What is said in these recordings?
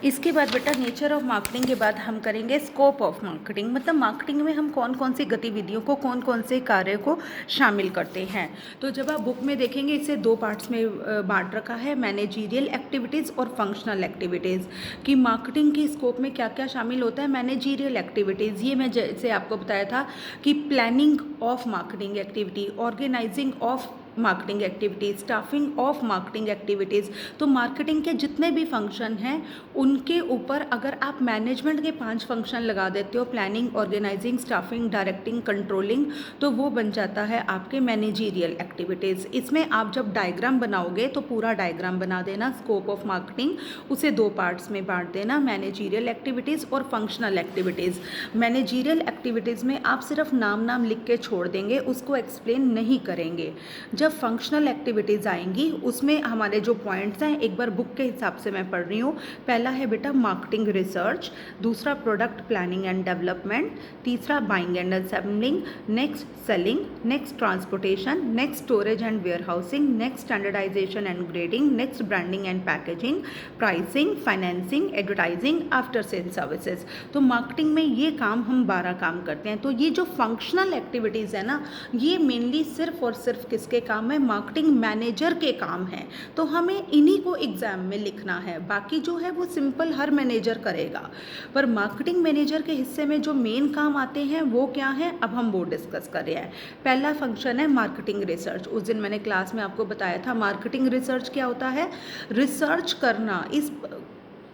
इसके बाद बेटा नेचर ऑफ मार्केटिंग के बाद हम करेंगे स्कोप ऑफ मार्केटिंग, मतलब मार्केटिंग में हम कौन कौन सी गतिविधियों को, कौन कौन से कार्य को शामिल करते हैं। तो जब आप बुक में देखेंगे इसे दो पार्ट्स में बांट रखा है, मैनेजीरियल एक्टिविटीज़ और फंक्शनल एक्टिविटीज़, कि मार्केटिंग की स्कोप में क्या क्या शामिल होता है। मैनेजीरियल एक्टिविटीज़, ये मैं जैसे आपको बताया था कि planning of marketing activity, organizing of marketing activities, staffing of marketing activities. तो मार्केटिंग के जितने भी फंक्शन हैं उनके ऊपर अगर आप मैनेजमेंट के 5 फंक्शन लगा देते हो, planning, organizing, staffing, directing, controlling, तो वो बन जाता है आपके मैनेजीरियल एक्टिविटीज़। इसमें आप जब डायग्राम बनाओगे तो पूरा डायग्राम बना देना, स्कोप ऑफ मार्केटिंग, उसे 2 पार्ट्स में बांट देना, मैनेजीरियल एक्टिविटीज़ और फंक्शनल एक्टिविटीज़। मैनेजीरियल एक्टिविटीज़ में आप सिर्फ नाम लिख के छोड़ देंगे, उसको एक्सप्लेन नहीं करेंगे। जब फंक्शनल एक्टिविटीज़ आएंगी उसमें हमारे जो पॉइंट्स हैं, एक बार बुक के हिसाब से मैं पढ़ रही हूँ। पहला है बेटा मार्केटिंग रिसर्च, दूसरा प्रोडक्ट प्लानिंग एंड डेवलपमेंट, तीसरा buying and assembling, next selling, next transportation, next storage and warehousing, next standardization and grading, next branding and packaging, pricing, financing, advertising, after sale services. तो marketing में ये काम हम 12 काम करते हैं। तो ये जो फंक्शनल एक्टिविटीज़ है ना, ये मेनली सिर्फ और सिर्फ किसके काम है, मार्केटिंग मैनेजर के काम है। तो हमें इन्हीं को एग्जाम में लिखना है, बाकी जो है वो सिंपल हर मैनेजर करेगा, पर मार्केटिंग मैनेजर के हिस्से में जो मेन काम आते हैं वो क्या है, अब हम वो डिस्कस कर रहे हैं। पहला फंक्शन है मार्केटिंग रिसर्च। उस दिन मैंने क्लास में आपको बताया था मार्केटिंग रिसर्च क्या होता है, रिसर्च करना इस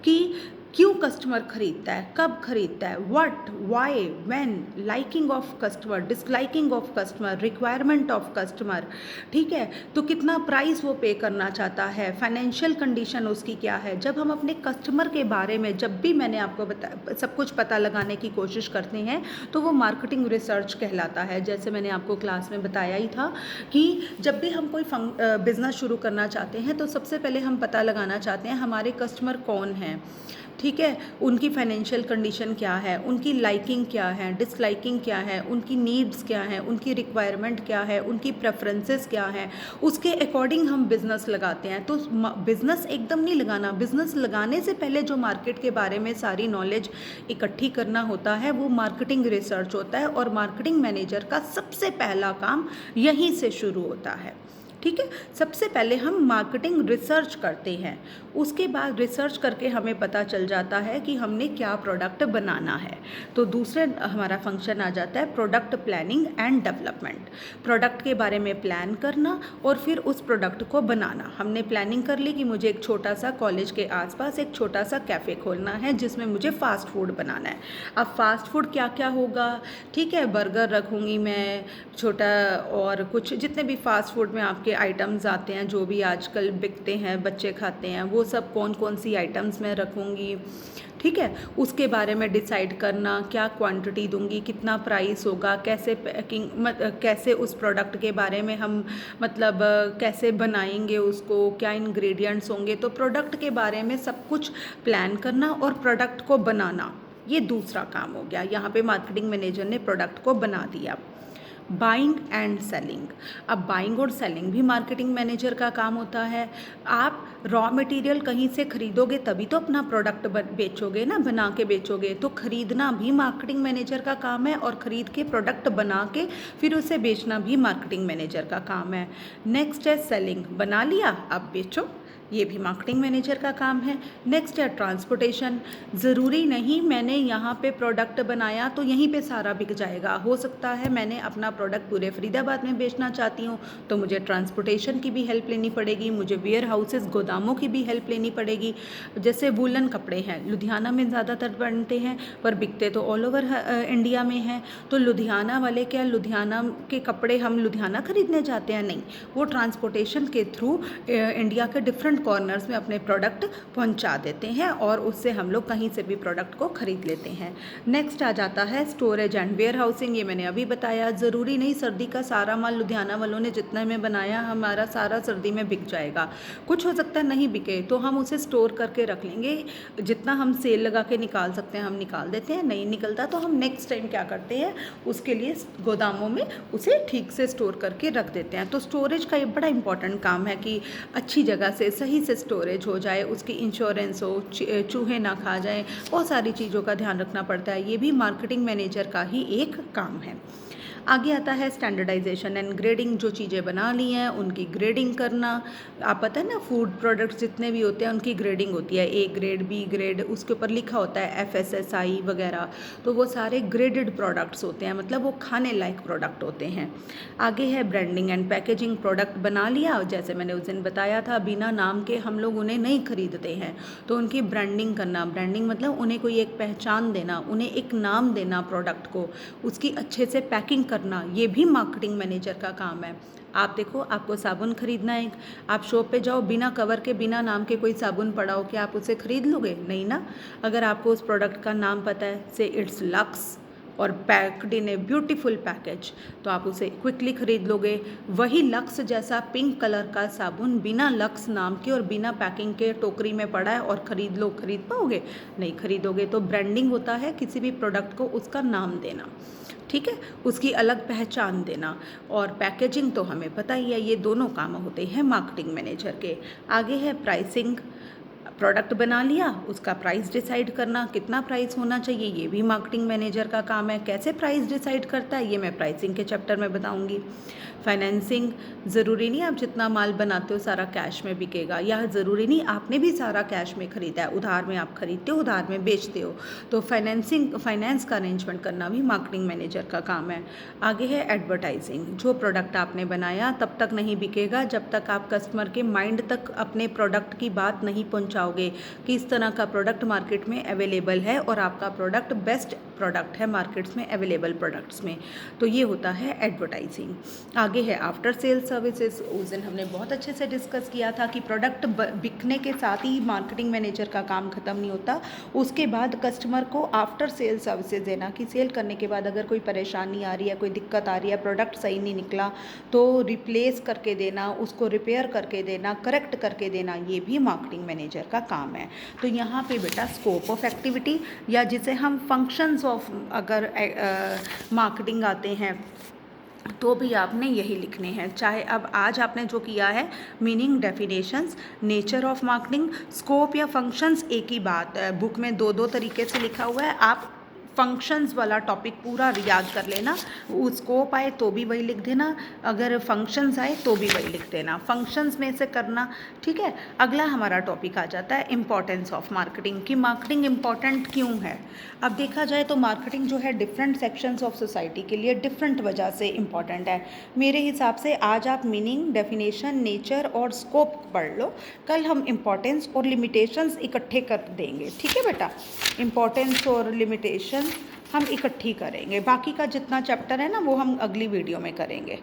कि क्यों कस्टमर खरीदता है, कब खरीदता है, what, why, when, liking of customer, disliking of customer, requirement of customer, ठीक है, तो कितना प्राइस वो पे करना चाहता है, फाइनेंशियल कंडीशन उसकी क्या है। जब हम अपने कस्टमर के बारे में, जब भी मैंने आपको सब कुछ पता लगाने की कोशिश करते हैं तो वो मार्केटिंग रिसर्च कहलाता है। जैसे मैंने आपको क्लास में बताया ही था कि जब भी हम कोई बिज़नेस शुरू करना चाहते हैं तो सबसे पहले हम पता लगाना चाहते हैं हमारे कस्टमर कौन हैं, ठीक है, उनकी फाइनेंशियल कंडीशन क्या है, उनकी लाइकिंग क्या है, डिसलाइकिंग क्या है, उनकी नीड्स क्या है, उनकी रिक्वायरमेंट क्या है, उनकी प्रेफरेंसेस क्या है, उसके अकॉर्डिंग हम बिज़नेस लगाते हैं। तो बिज़नेस एकदम नहीं लगाना, बिज़नेस लगाने से पहले जो मार्केट के बारे में सारी नॉलेज इकट्ठी करना होता है वो मार्केटिंग रिसर्च होता है, और मार्केटिंग मैनेजर का सबसे पहला काम यहीं से शुरू होता है। ठीक है, सबसे पहले हम मार्केटिंग रिसर्च करते हैं, उसके बाद रिसर्च करके हमें पता चल जाता है कि हमने क्या प्रोडक्ट बनाना है। तो दूसरे हमारा फंक्शन आ जाता है product planning and development. Product के बारे में प्लान करना और फिर उस प्रोडक्ट को बनाना। हमने प्लानिंग कर ली कि मुझे एक छोटा सा कॉलेज के आसपास एक छोटा सा कैफ़े खोलना है जिसमें मुझे फ़ास्ट फूड बनाना है। अब फ़ास्ट फूड क्या क्या होगा, ठीक है, बर्गर रखूँगी मैं छोटा, और कुछ जितने भी फ़ास्ट फूड में आपके आइटम्स आते हैं जो भी आजकल बिकते हैं, बच्चे खाते हैं, वो सब कौन कौन सी आइटम्स मैं रखूँगी, ठीक है, उसके बारे में डिसाइड करना, क्या क्वांटिटी दूंगी, कितना प्राइस होगा, कैसे पैकिंग, कैसे उस प्रोडक्ट के बारे में हम मतलब कैसे बनाएंगे उसको, क्या इंग्रेडिएंट्स होंगे। तो प्रोडक्ट के बारे में सब कुछ प्लान करना और प्रोडक्ट को बनाना, ये दूसरा काम हो गया। यहाँ पे मार्केटिंग मैनेजर ने प्रोडक्ट को बना दिया। बाइंग एंड सेलिंग, अब बाइंग और सेलिंग भी मार्केटिंग मैनेजर का काम होता है। आप रॉ मटेरियल कहीं से खरीदोगे तभी तो अपना प्रोडक्ट बेचोगे ना, बना के बेचोगे, तो खरीदना भी मार्केटिंग मैनेजर का काम है, और ख़रीद के प्रोडक्ट बना के फिर उसे बेचना भी मार्केटिंग मैनेजर का काम है। नेक्स्ट है सेलिंग, बना लिया अब बेचो, ये भी मार्केटिंग मैनेजर का काम है। नेक्स्ट है ट्रांसपोर्टेशन, ज़रूरी नहीं मैंने यहाँ पे प्रोडक्ट बनाया तो यहीं पे सारा बिक जाएगा, हो सकता है मैंने अपना प्रोडक्ट पूरे फरीदाबाद में बेचना चाहती हूँ तो मुझे ट्रांसपोर्टेशन की भी हेल्प लेनी पड़ेगी, मुझे वेयर हाउसेस, गोदामों की भी हेल्प लेनी पड़ेगी। जैसे वूलन कपड़े हैं, लुधियाना में ज़्यादातर बनते हैं पर बिकते तो ऑल ओवर इंडिया में हैं, तो लुधियाना वाले क्या, लुधियाना के कपड़े हम लुधियाना खरीदने जाते हैं, नहीं, वो ट्रांसपोर्टेशन के थ्रू इंडिया के डिफरेंट कॉर्नर्स में अपने प्रोडक्ट पहुंचा देते हैं, और उससे हम लोग कहीं से भी प्रोडक्ट को खरीद लेते हैं। नेक्स्ट आ जाता है स्टोरेज एंड वेयर हाउसिंग, ये मैंने अभी बताया, ज़रूरी नहीं सर्दी का सारा माल लुधियाना वालों ने जितना में बनाया हमारा सारा सर्दी में बिक जाएगा, कुछ हो सकता है नहीं बिके तो हम उसे स्टोर करके रख लेंगे, जितना हम सेल लगा के निकाल सकते हैं हम निकाल देते हैं, नहीं निकलता तो हम नेक्स्ट टाइम क्या करते हैं, उसके लिए गोदामों में उसे ठीक से स्टोर करके रख देते हैं। तो स्टोरेज का ये बड़ा इंपॉर्टेंट काम है कि अच्छी जगह से सही से स्टोरेज हो जाए, उसकी इंश्योरेंस हो, चूहे ना खा जाएं, बहुत सारी चीज़ों का ध्यान रखना पड़ता है। ये भी मार्केटिंग मैनेजर का ही एक काम है। आगे आता है स्टैंडर्डाइजेशन एंड ग्रेडिंग। जो चीज़ें बना ली हैं उनकी ग्रेडिंग करना। आप पता है ना, फूड प्रोडक्ट्स जितने भी होते हैं उनकी ग्रेडिंग होती है, ए ग्रेड, बी ग्रेड, उसके ऊपर लिखा होता है FSSAI वगैरह। तो वो सारे ग्रेडेड प्रोडक्ट्स होते हैं, मतलब वो खाने लायक प्रोडक्ट होते हैं। आगे है ब्रांडिंग एंड पैकेजिंग। प्रोडक्ट बना लिया, जैसे मैंने उस दिन बताया था, बिना नाम के हम लोग उन्हें नहीं खरीदते हैं, तो उनकी ब्रांडिंग करना। ब्रांडिंग मतलब उन्हें कोई एक पहचान देना, उन्हें एक नाम देना प्रोडक्ट को, उसकी अच्छे से पैकिंग करना, ये भी मार्केटिंग मैनेजर का काम है। आप देखो, आपको साबुन खरीदना है, आप शॉप पे जाओ, बिना कवर के, बिना नाम के कोई साबुन पड़ा हो, क्या आप उसे खरीद लोगे? नहीं ना। अगर आपको उस प्रोडक्ट का नाम पता है, से इट्स लक्स और packed in a beautiful package, तो आप उसे क्विकली खरीद लोगे। वही लक्स जैसा पिंक कलर का साबुन बिना लक्स नाम के और बिना पैकिंग के टोकरी में पड़ा है और खरीद पाओगे? नहीं खरीदोगे। तो ब्रांडिंग होता है किसी भी प्रोडक्ट को उसका नाम देना, ठीक है, उसकी अलग पहचान देना। और पैकेजिंग तो हमें पता ही है, ये दोनों काम होते हैं मार्केटिंग मैनेजर के। आगे है प्राइसिंग। प्रोडक्ट बना लिया, उसका प्राइस डिसाइड करना, कितना प्राइस होना चाहिए, ये भी मार्केटिंग मैनेजर का काम है। कैसे प्राइस डिसाइड करता है, ये मैं प्राइसिंग के चैप्टर में बताऊंगी। फाइनेंसिंग, ज़रूरी नहीं आप जितना माल बनाते हो सारा कैश में बिकेगा, या ज़रूरी नहीं आपने भी सारा कैश में ख़रीदा है, उधार में आप खरीदते हो, उधार में बेचते हो। तो फाइनेंस का अरेंजमेंट करना भी मार्केटिंग मैनेजर का काम है। आगे है एडवर्टाइजिंग। जो प्रोडक्ट आपने बनाया तब तक नहीं बिकेगा जब तक आप कस्टमर के माइंड तक अपने प्रोडक्ट की बात नहीं पहुंचाओगे कि इस तरह का प्रोडक्ट मार्केट में अवेलेबल है और आपका प्रोडक्ट बेस्ट प्रोडक्ट है मार्केट्स में अवेलेबल प्रोडक्ट्स में। तो ये होता है एडवर्टाइजिंग। आगे है आफ्टर सेल सर्विसेज। उस दिन हमने बहुत अच्छे से डिस्कस किया था कि प्रोडक्ट बिकने के साथ ही मार्केटिंग मैनेजर का काम ख़त्म नहीं होता, उसके बाद कस्टमर को आफ्टर सेल सर्विसेज देना, कि सेल करने के बाद अगर कोई परेशानी आ रही है, कोई दिक्कत आ रही है, प्रोडक्ट सही नहीं निकला, तो रिप्लेस करके देना, उसको रिपेयर करके देना, करेक्ट करके देना, ये भी मार्केटिंग मैनेजर का काम है। तो यहाँ पे बेटा स्कोप ऑफ एक्टिविटी, या जिसे हम फंक्शंस ऑफ अगर मार्केटिंग आते हैं तो भी आपने यही लिखने हैं। चाहे अब आज आपने जो किया है, meaning, definitions, nature of marketing, scope या फंक्शंस, एक ही बात है। बुक में दो दो तरीके से लिखा हुआ है, आप फंक्शंस वाला टॉपिक पूरा याद कर लेना। स्कोप आए तो भी वही लिख देना, अगर फंक्शंस आए तो भी वही लिख देना, फंक्शंस में से करना, ठीक है। अगला हमारा टॉपिक आ जाता है इम्पॉर्टेंस ऑफ मार्केटिंग, कि मार्केटिंग इम्पॉर्टेंट क्यों है। अब देखा जाए तो मार्केटिंग जो है डिफरेंट सेक्शंस ऑफ सोसाइटी के लिए डिफरेंट वजह से इम्पॉर्टेंट है। मेरे हिसाब से आज आप मीनिंग, डेफिनेशन, नेचर और स्कोप पढ़ लो, कल हम इम्पॉर्टेंस और लिमिटेशंस इकट्ठे कर देंगे, ठीक है बेटा। इम्पॉर्टेंस और लिमिटेशन हम इकट्ठी करेंगे, बाकी का जितना चैप्टर है ना वो हम अगली वीडियो में करेंगे।